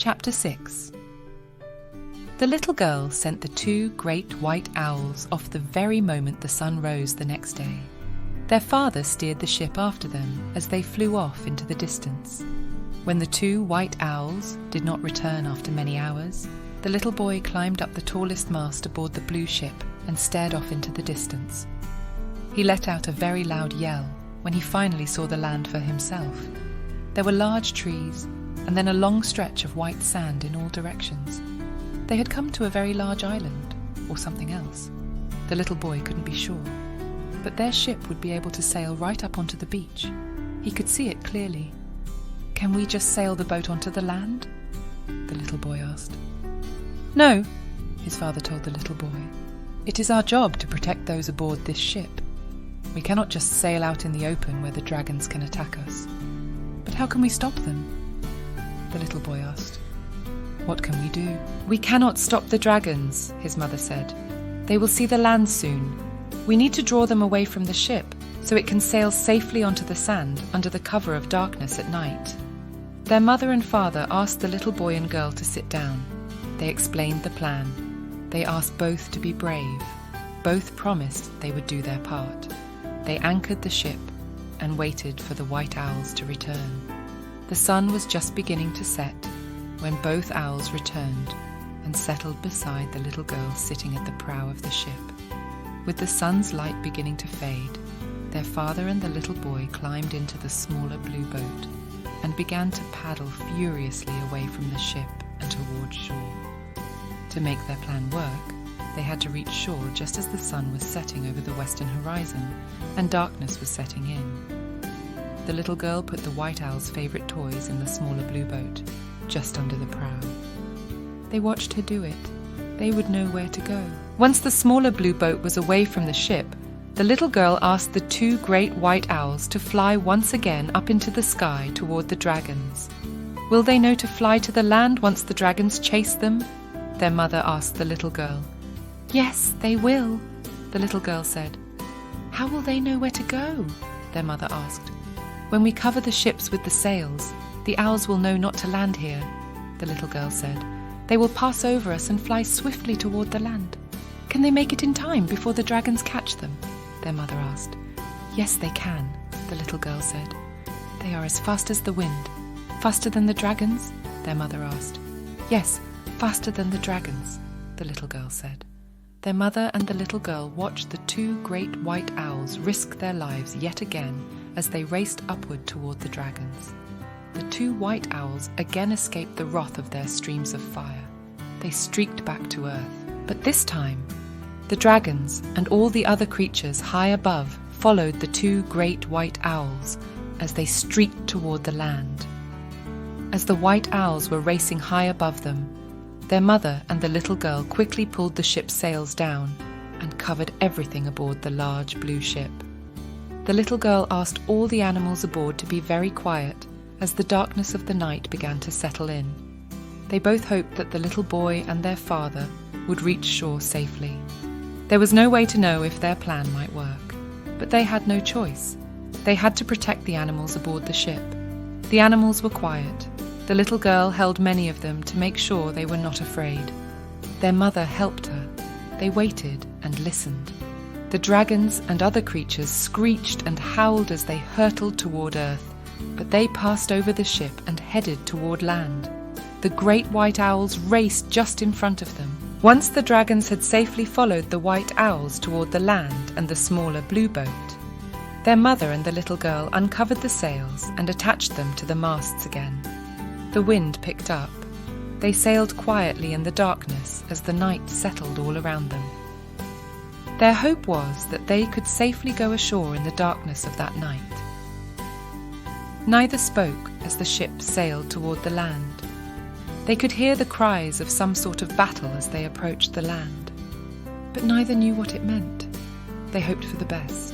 Chapter 6. The little girl sent the 2 great white owls off the very moment the sun rose the next day. Their father steered the ship after them as they flew off into the distance. When the 2 white owls did not return after many hours, the little boy climbed up the tallest mast aboard the blue ship and stared off into the distance. He let out a very loud yell when he finally saw the land for himself. There were large trees and then a long stretch of white sand in all directions. They had come to a very large island, or something else. The little boy couldn't be sure. But their ship would be able to sail right up onto the beach. He could see it clearly. "Can we just sail the boat onto the land?" the little boy asked. "No," his father told the little boy. "It is our job to protect those aboard this ship. We cannot just sail out in the open where the dragons can attack us." "But how can we stop them?" the little boy asked. "What can we do?" "We cannot stop the dragons," his mother said. "They will see the land soon. We need to draw them away from the ship so it can sail safely onto the sand under the cover of darkness at night." Their mother and father asked the little boy and girl to sit down. They explained the plan. They asked both to be brave. Both promised they would do their part. They anchored the ship and waited for the white owls to return. The sun was just beginning to set when both owls returned and settled beside the little girl sitting at the prow of the ship. With the sun's light beginning to fade, their father and the little boy climbed into the smaller blue boat and began to paddle furiously away from the ship and towards shore. To make their plan work, they had to reach shore just as the sun was setting over the western horizon and darkness was setting in. The little girl put the white owl's favourite toys in the smaller blue boat, just under the prow. They watched her do it. They would know where to go. Once the smaller blue boat was away from the ship, the little girl asked the 2 great white owls to fly once again up into the sky toward the dragons. "Will they know to fly to the land once the dragons chase them?" their mother asked the little girl. "Yes, they will," the little girl said. "How will they know where to go?" their mother asked. "When we cover the ships with the sails, the owls will know not to land here," the little girl said. "They will pass over us and fly swiftly toward the land." "Can they make it in time before the dragons catch them?" their mother asked. "Yes, they can," the little girl said. "They are as fast as the wind." "Faster than the dragons?" their mother asked. "Yes, faster than the dragons," the little girl said. Their mother and the little girl watched the 2 great white owls risk their lives yet again as they raced upward toward the dragons. The 2 white owls again escaped the wrath of their streams of fire. They streaked back to earth, but this time, the dragons and all the other creatures high above followed the 2 great white owls as they streaked toward the land. As the white owls were racing high above them, their mother and the little girl quickly pulled the ship's sails down and covered everything aboard the large blue ship. The little girl asked all the animals aboard to be very quiet as the darkness of the night began to settle in. They both hoped that the little boy and their father would reach shore safely. There was no way to know if their plan might work, but they had no choice. They had to protect the animals aboard the ship. The animals were quiet. The little girl held many of them to make sure they were not afraid. Their mother helped her. They waited and listened. The dragons and other creatures screeched and howled as they hurtled toward earth, but they passed over the ship and headed toward land. The great white owls raced just in front of them. Once the dragons had safely followed the white owls toward the land and the smaller blue boat, their mother and the little girl uncovered the sails and attached them to the masts again. The wind picked up. They sailed quietly in the darkness as the night settled all around them. Their hope was that they could safely go ashore in the darkness of that night. Neither spoke as the ship sailed toward the land. They could hear the cries of some sort of battle as they approached the land, but neither knew what it meant. They hoped for the best.